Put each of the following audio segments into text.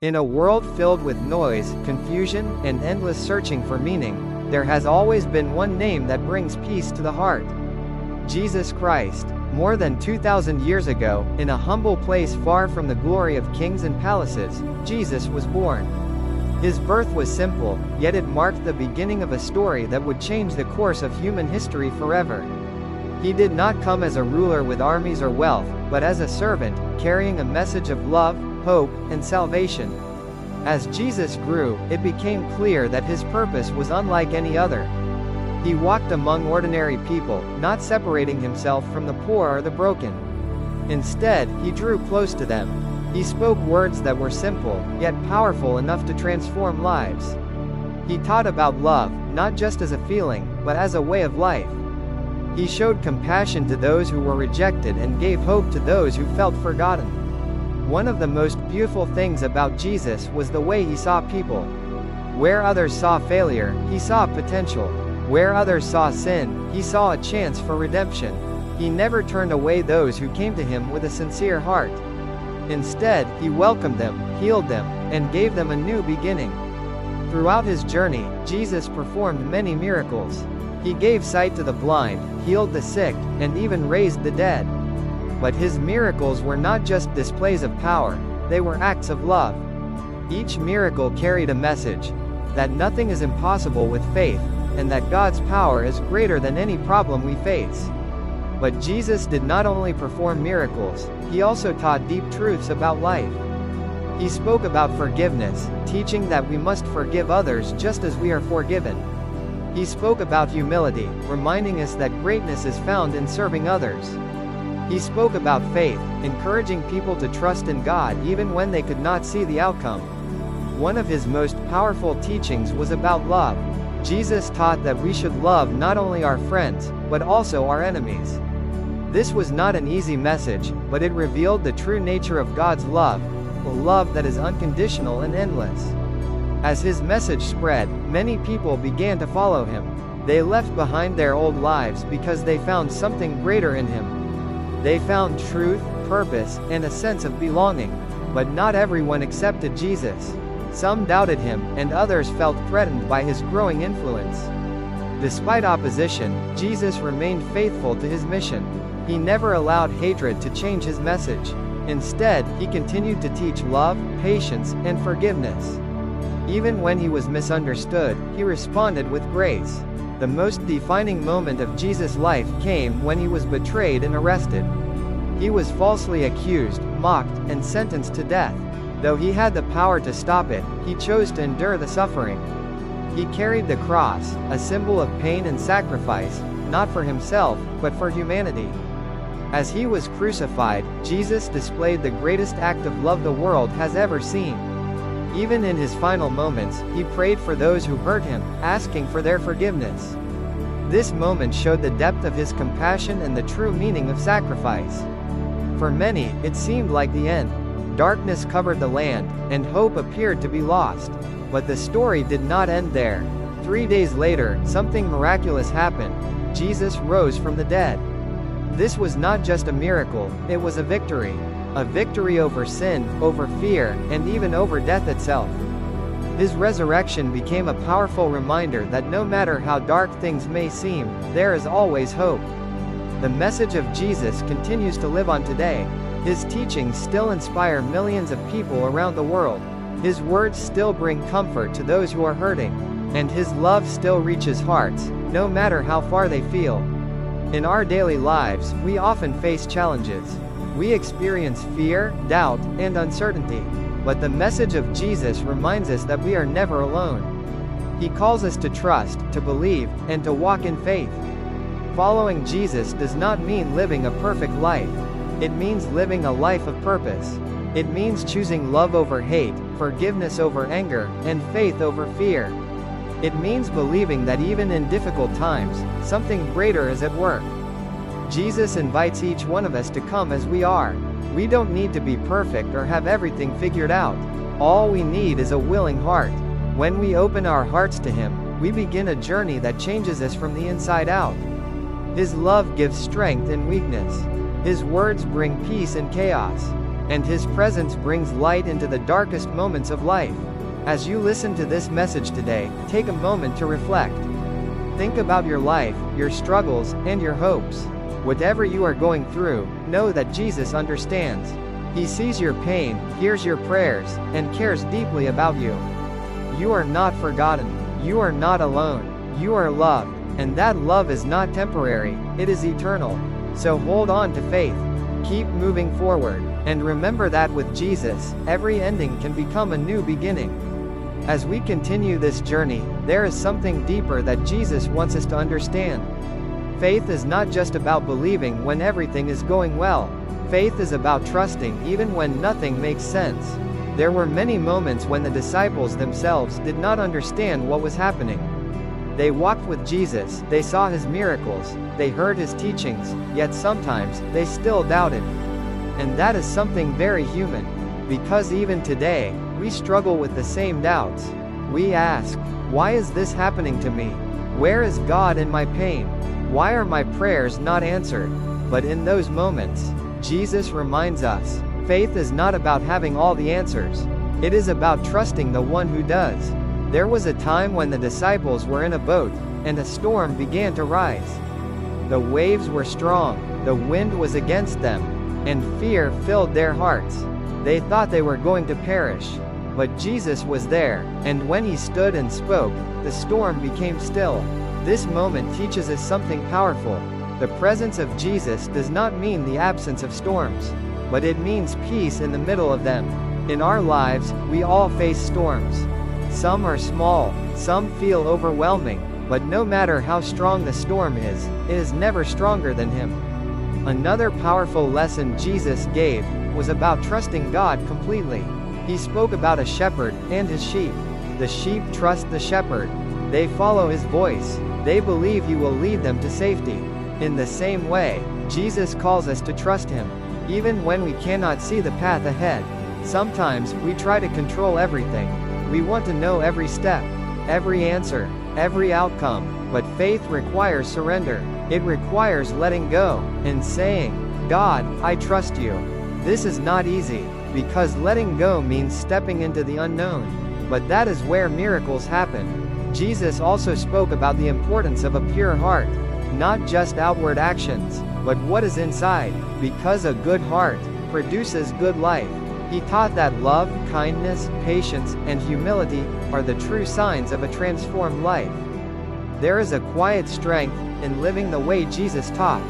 In a world filled with noise, confusion, and endless searching for meaning, there has always been one name that brings peace to the heart. Jesus Christ. More than 2,000 years ago, in a humble place far from the glory of kings and palaces, Jesus was born. His birth was simple, yet it marked the beginning of a story that would change the course of human history forever. He did not come as a ruler with armies or wealth, but as a servant, carrying a message of love, hope, and salvation. As Jesus grew, it became clear that his purpose was unlike any other. He walked among ordinary people, not separating himself from the poor or the broken. Instead, he drew close to them. He spoke words that were simple, yet powerful enough to transform lives. He taught about love, not just as a feeling, but as a way of life. He showed compassion to those who were rejected and gave hope to those who felt forgotten. One of the most beautiful things about Jesus was the way he saw people. Where others saw failure, he saw potential. Where others saw sin, he saw a chance for redemption. He never turned away those who came to him with a sincere heart. Instead, he welcomed them, healed them, and gave them a new beginning. Throughout his journey, Jesus performed many miracles. He gave sight to the blind, healed the sick, and even raised the dead. But his miracles were not just displays of power, they were acts of love. Each miracle carried a message that nothing is impossible with faith, and that God's power is greater than any problem we face. But Jesus did not only perform miracles, he also taught deep truths about life. He spoke about forgiveness, teaching that we must forgive others just as we are forgiven. He spoke about humility, reminding us that greatness is found in serving others. He spoke about faith, encouraging people to trust in God even when they could not see the outcome. One of his most powerful teachings was about love. Jesus taught that we should love not only our friends, but also our enemies. This was not an easy message, but it revealed the true nature of God's love, a love that is unconditional and endless. As his message spread, many people began to follow him. They left behind their old lives because they found something greater in him. They found truth, purpose, and a sense of belonging. But not everyone accepted Jesus. Some doubted him, and others felt threatened by his growing influence. Despite opposition, Jesus remained faithful to his mission. He never allowed hatred to change his message. Instead, he continued to teach love, patience, and forgiveness. Even when he was misunderstood, he responded with grace. The most defining moment of Jesus' life came when he was betrayed and arrested. He was falsely accused, mocked, and sentenced to death. Though he had the power to stop it, he chose to endure the suffering. He carried the cross, a symbol of pain and sacrifice, not for himself, but for humanity. As he was crucified, Jesus displayed the greatest act of love the world has ever seen. Even in his final moments, he prayed for those who hurt him, asking for their forgiveness. This moment showed the depth of his compassion and the true meaning of sacrifice. For many, it seemed like the end. Darkness covered the land, and hope appeared to be lost. But the story did not end there. 3 days later, something miraculous happened. Jesus rose from the dead. This was not just a miracle, it was a victory. A victory over sin, over fear, and even over death itself. His resurrection became a powerful reminder that no matter how dark things may seem, there is always hope. The message of Jesus continues to live on today. His teachings still inspire millions of people around the world. His words still bring comfort to those who are hurting. And his love still reaches hearts, no matter how far they feel. In our daily lives, we often face challenges. We experience fear, doubt, and uncertainty. But the message of Jesus reminds us that we are never alone. He calls us to trust, to believe, and to walk in faith. Following Jesus does not mean living a perfect life. It means living a life of purpose. It means choosing love over hate, forgiveness over anger, and faith over fear. It means believing that even in difficult times, something greater is at work. Jesus invites each one of us to come as we are. We don't need to be perfect or have everything figured out. All we need is a willing heart. When we open our hearts to him, we begin a journey that changes us from the inside out. His love gives strength in weakness. His words bring peace in chaos. and His presence brings light into the darkest moments of life. As you listen to this message today, take a moment to reflect. Think about your life, your struggles, and your hopes. Whatever you are going through, know that Jesus understands. He sees your pain, hears your prayers, and cares deeply about you. You are not forgotten. You are not alone. You are loved, and that love is not temporary, it is eternal. So hold on to faith. Keep moving forward, and remember that with Jesus, every ending can become a new beginning. As we continue this journey, there is something deeper that Jesus wants us to understand. Faith is not just about believing when everything is going well. Faith is about trusting even when nothing makes sense. There were many moments when the disciples themselves did not understand what was happening. They walked with Jesus, they saw His miracles, they heard His teachings, yet sometimes, they still doubted. And that is something very human. Because even today, we struggle with the same doubts. We ask, why is this happening to me? Where is God in my pain? Why are my prayers not answered? But in those moments, Jesus reminds us, faith is not about having all the answers. It is about trusting the one who does. There was a time when the disciples were in a boat, and a storm began to rise. The waves were strong, the wind was against them, and fear filled their hearts. They thought they were going to perish. But Jesus was there, and when He stood and spoke, the storm became still. This moment teaches us something powerful. The presence of Jesus does not mean the absence of storms, but it means peace in the middle of them. In our lives, we all face storms. Some are small, some feel overwhelming, but no matter how strong the storm is, it is never stronger than Him. Another powerful lesson Jesus gave was about trusting God completely. He spoke about a shepherd and his sheep. The sheep trust the shepherd. They follow His voice. They believe He will lead them to safety. In the same way, Jesus calls us to trust Him, even when we cannot see the path ahead. Sometimes, we try to control everything. We want to know every step, every answer, every outcome, but faith requires surrender. It requires letting go, and saying, God, I trust You. This is not easy, because letting go means stepping into the unknown. But that is where miracles happen. Jesus also spoke about the importance of a pure heart. Not just outward actions, but what is inside, because a good heart produces good life. He taught that love, kindness, patience, and humility are the true signs of a transformed life. There is a quiet strength in living the way Jesus taught.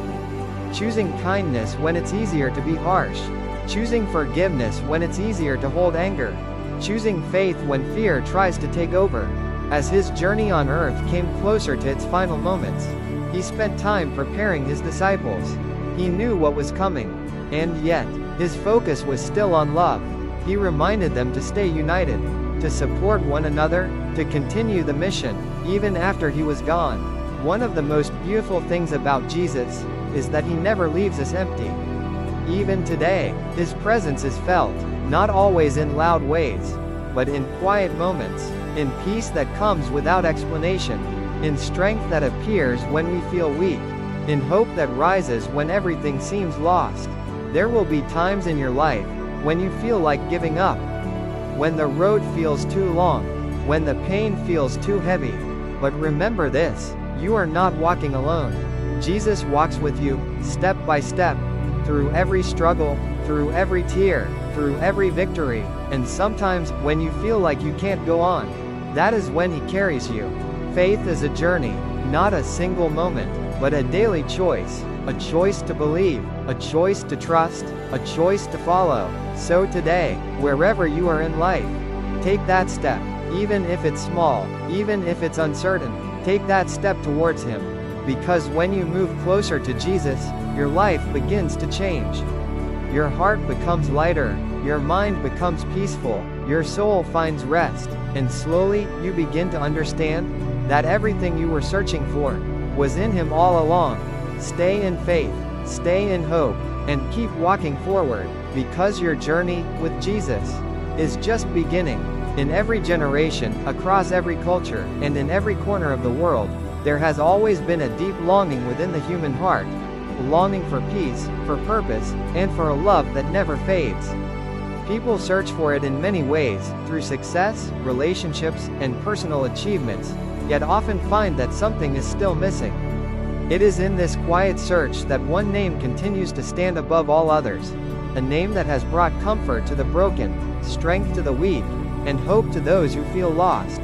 Choosing kindness when it's easier to be harsh. Choosing forgiveness when it's easier to hold anger. Choosing faith when fear tries to take over. As His journey on earth came closer to its final moments, He spent time preparing His disciples. He knew what was coming, and yet, His focus was still on love. He reminded them to stay united, to support one another, to continue the mission, even after He was gone. One of the most beautiful things about Jesus is that He never leaves us empty. Even today, His presence is felt, not always in loud ways, but in quiet moments, in peace that comes without explanation, in strength that appears when we feel weak, in hope that rises when everything seems lost. There will be times in your life when you feel like giving up, when the road feels too long, when the pain feels too heavy. But remember this, you are not walking alone. Jesus walks with you, step by step, through every struggle, through every tear, through every victory, and sometimes, when you feel like you can't go on, that is when He carries you. Faith is a journey, not a single moment, but a daily choice. A choice to believe, a choice to trust, a choice to follow. So today, wherever you are in life, take that step, even if it's small, even if it's uncertain, take that step towards Him. Because when you move closer to Jesus, your life begins to change. Your heart becomes lighter, your mind becomes peaceful, your soul finds rest, and slowly, you begin to understand that everything you were searching for was in Him all along. Stay in faith, stay in hope, and keep walking forward, because your journey with Jesus is just beginning. In every generation, across every culture, and in every corner of the world, there has always been a deep longing within the human heart longing for peace, for purpose, and for a love that never fades. People search for it in many ways, through success, relationships, and personal achievements, yet often find that something is still missing. It is in this quiet search that one name continues to stand above all others, a name that has brought comfort to the broken, strength to the weak, and hope to those who feel lost.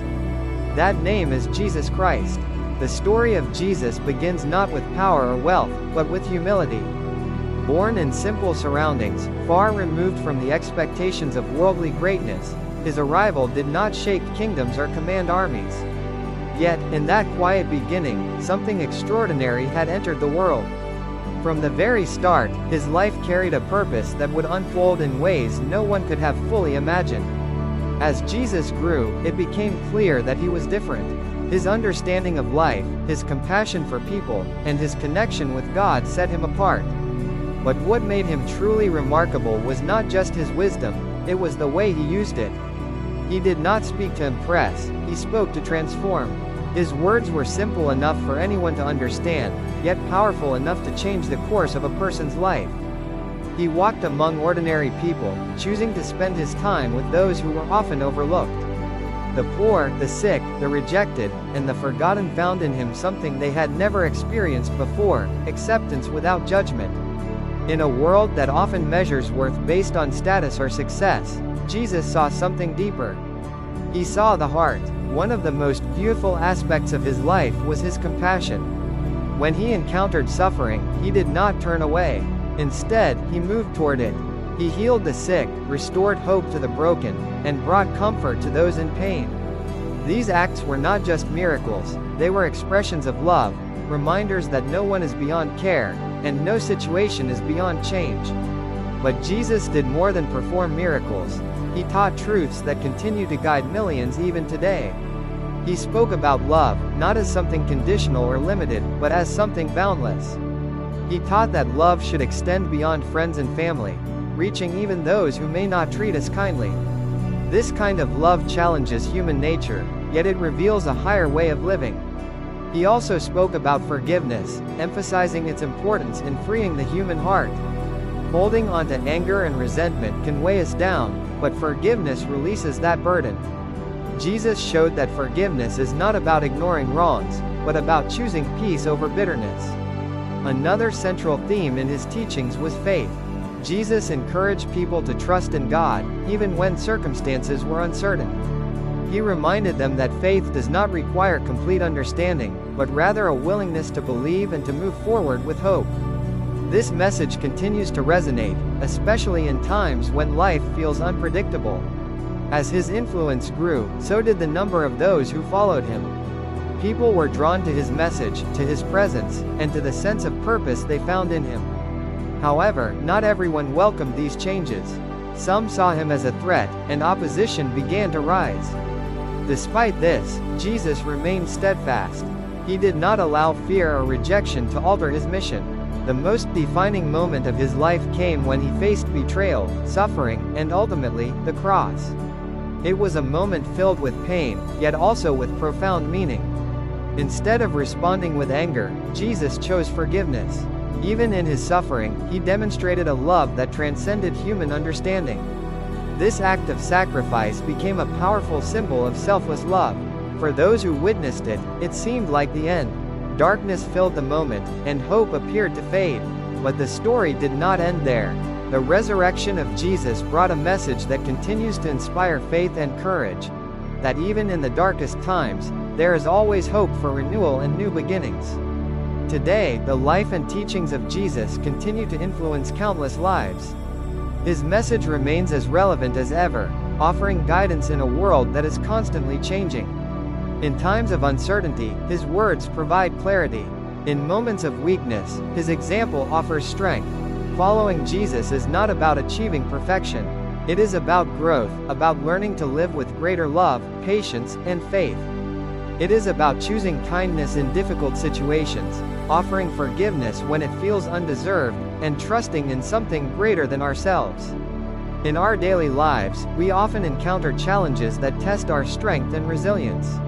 That name is Jesus Christ. The story of Jesus begins not with power or wealth, but with humility. Born in simple surroundings, far removed from the expectations of worldly greatness, his arrival did not shake kingdoms or command armies. Yet, in that quiet beginning, something extraordinary had entered the world. From the very start, his life carried a purpose that would unfold in ways no one could have fully imagined. As Jesus grew, it became clear that he was different. His understanding of life, his compassion for people, and his connection with God set him apart. But what made him truly remarkable was not just his wisdom, it was the way he used it. He did not speak to impress, he spoke to transform. His words were simple enough for anyone to understand, yet powerful enough to change the course of a person's life. He walked among ordinary people, choosing to spend his time with those who were often overlooked. The poor, the sick, the rejected, and the forgotten found in him something they had never experienced before: acceptance without judgment. In a world that often measures worth based on status or success, Jesus saw something deeper. He saw the heart. One of the most beautiful aspects of his life was his compassion. When he encountered suffering, he did not turn away. Instead, he moved toward it. He healed the sick, restored hope to the broken, and brought comfort to those in pain. These acts were not just miracles, they were expressions of love, reminders that no one is beyond care, and no situation is beyond change. But Jesus did more than perform miracles. He taught truths that continue to guide millions even today. He spoke about love, not as something conditional or limited, but as something boundless. He taught that love should extend beyond friends and family, reaching even those who may not treat us kindly. This kind of love challenges human nature, yet it reveals a higher way of living. He also spoke about forgiveness, emphasizing its importance in freeing the human heart. Holding on to anger and resentment can weigh us down, but forgiveness releases that burden. Jesus showed that forgiveness is not about ignoring wrongs, but about choosing peace over bitterness. Another central theme in his teachings was faith. Jesus encouraged people to trust in God, even when circumstances were uncertain. He reminded them that faith does not require complete understanding, but rather a willingness to believe and to move forward with hope. This message continues to resonate, especially in times when life feels unpredictable. As his influence grew, so did the number of those who followed him. People were drawn to his message, to his presence, and to the sense of purpose they found in him. However, not everyone welcomed these changes. Some saw him as a threat, and opposition began to rise. Despite this, Jesus remained steadfast. He did not allow fear or rejection to alter his mission. The most defining moment of his life came when he faced betrayal, suffering, and ultimately, the cross. It was a moment filled with pain, yet also with profound meaning. Instead of responding with anger, Jesus chose forgiveness. Even in his suffering, he demonstrated a love that transcended human understanding. This act of sacrifice became a powerful symbol of selfless love. For those who witnessed it, it seemed like the end. Darkness filled the moment, and hope appeared to fade. But the story did not end there. The resurrection of Jesus brought a message that continues to inspire faith and courage. That even in the darkest times, there is always hope for renewal and new beginnings. Today, the life and teachings of Jesus continue to influence countless lives. His message remains as relevant as ever, offering guidance in a world that is constantly changing. In times of uncertainty, his words provide clarity. In moments of weakness, his example offers strength. Following Jesus is not about achieving perfection. It is about growth, about learning to live with greater love, patience, and faith. It is about choosing kindness in difficult situations, offering forgiveness when it feels undeserved, and trusting in something greater than ourselves. In our daily lives, we often encounter challenges that test our strength and resilience.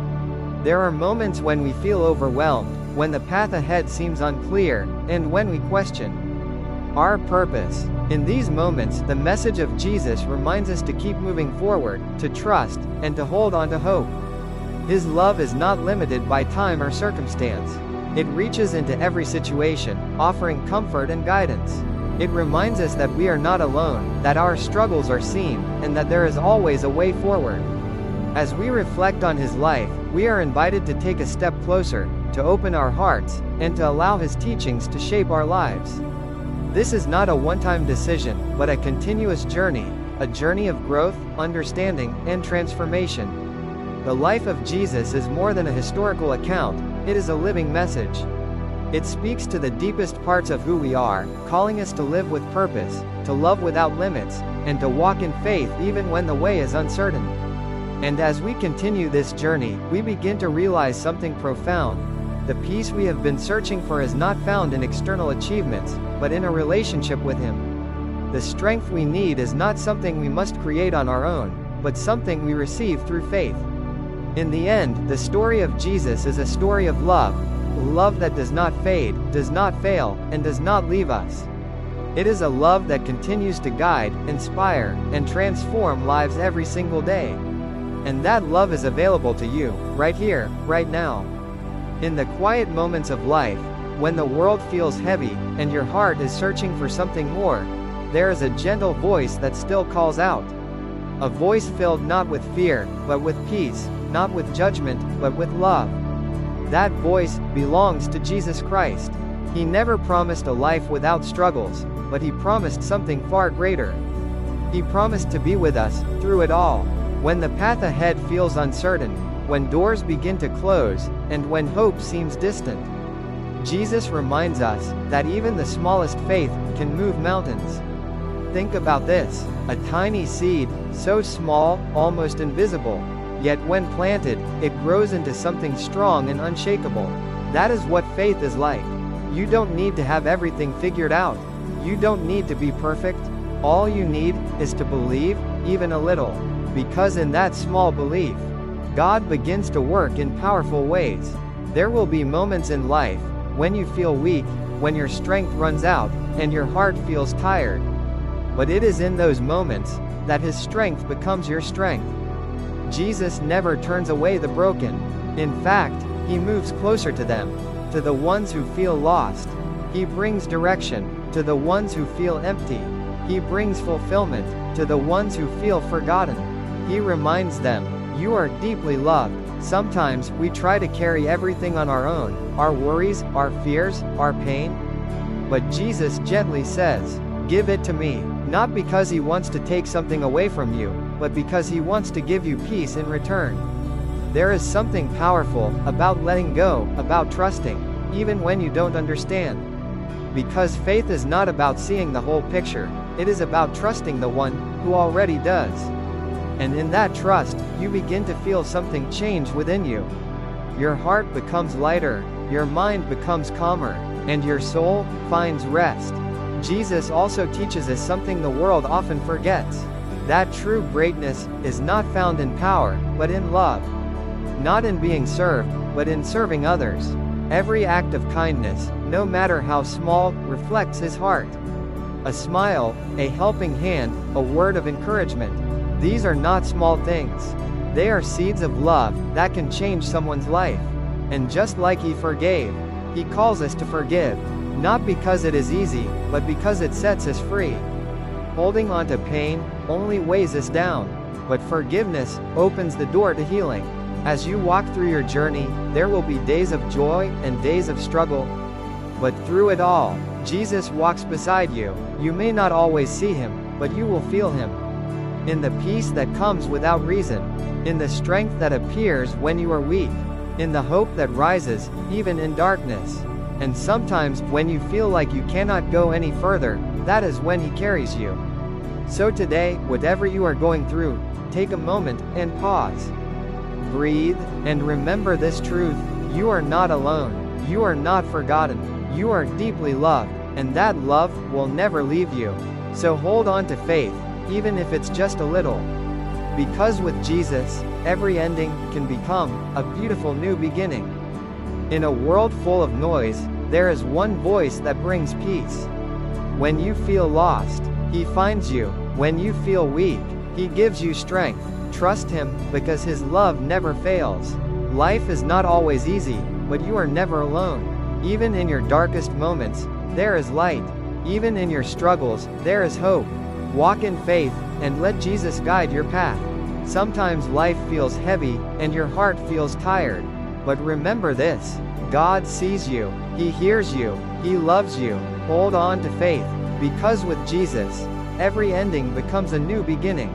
There are moments when we feel overwhelmed, when the path ahead seems unclear, and when we question our purpose. In these moments, the message of Jesus reminds us to keep moving forward, to trust, and to hold on to hope. His love is not limited by time or circumstance. It reaches into every situation, offering comfort and guidance. It reminds us that we are not alone, that our struggles are seen, and that there is always a way forward. As we reflect on his life, we are invited to take a step closer, to open our hearts, and to allow his teachings to shape our lives. This is not a one-time decision, but a continuous journey, a journey of growth, understanding, and transformation. The life of Jesus is more than a historical account, it is a living message. It speaks to the deepest parts of who we are, calling us to live with purpose, to love without limits, and to walk in faith even when the way is uncertain. And as we continue this journey, we begin to realize something profound. The peace we have been searching for is not found in external achievements, but in a relationship with him. The strength we need is not something we must create on our own, but something we receive through faith. In the end, the story of Jesus is a story of love, love that does not fade, does not fail, and does not leave us. It is a love that continues to guide, inspire, and transform lives every single day. And that love is available to you, right here, right now. In the quiet moments of life, when the world feels heavy, and your heart is searching for something more, there is a gentle voice that still calls out. A voice filled not with fear, but with peace, not with judgment, but with love. That voice belongs to Jesus Christ. He never promised a life without struggles, but he promised something far greater. He promised to be with us, through it all. When the path ahead feels uncertain, when doors begin to close, and when hope seems distant, Jesus reminds us that even the smallest faith can move mountains. Think about this: a tiny seed, so small, almost invisible, yet when planted, it grows into something strong and unshakable. That is what faith is like. You don't need to have everything figured out. You don't need to be perfect. All you need is to believe, even a little. Because in that small belief, God begins to work in powerful ways. There will be moments in life when you feel weak, when your strength runs out, and your heart feels tired. But it is in those moments that his strength becomes your strength. Jesus never turns away the broken. In fact, he moves closer to them, to the ones who feel lost. He brings direction to the ones who feel empty. He brings fulfillment to the ones who feel forgotten. He reminds them, you are deeply loved. Sometimes we try to carry everything on our own, our worries, our fears, our pain. But Jesus gently says, give it to me, not because he wants to take something away from you, but because he wants to give you peace in return. There is something powerful about letting go, about trusting, even when you don't understand. Because faith is not about seeing the whole picture, it is about trusting the one who already does. And in that trust, you begin to feel something change within you. Your heart becomes lighter, your mind becomes calmer, and your soul finds rest. Jesus also teaches us something the world often forgets: that true greatness is not found in power, but in love. Not in being served, but in serving others. Every act of kindness, no matter how small, reflects his heart. A smile, a helping hand, a word of encouragement. These are not small things. They are seeds of love that can change someone's life. And just like he forgave, he calls us to forgive. Not because it is easy, but because it sets us free. Holding on to pain only weighs us down, but forgiveness opens the door to healing. As you walk through your journey, there will be days of joy and days of struggle. But through it all, Jesus walks beside you. You may not always see him, but you will feel him. In the peace that comes without reason, in the strength that appears when you are weak, in the hope that rises, even in darkness. And sometimes, when you feel like you cannot go any further, that is when he carries you. So today, whatever you are going through, take a moment and pause. Breathe, and remember this truth: you are not alone, you are not forgotten, you are deeply loved, and that love will never leave you. So hold on to faith, even if it's just a little. Because with Jesus, every ending can become a beautiful new beginning. In a world full of noise, there is one voice that brings peace. When you feel lost, He finds you. When you feel weak, He gives you strength. Trust Him, because His love never fails. Life is not always easy, but you are never alone. Even in your darkest moments, there is light. Even in your struggles, there is hope. Walk in faith, and let Jesus guide your path. Sometimes life feels heavy, and your heart feels tired. But remember this: God sees you, He hears you, He loves you. Hold on to faith, because with Jesus, every ending becomes a new beginning.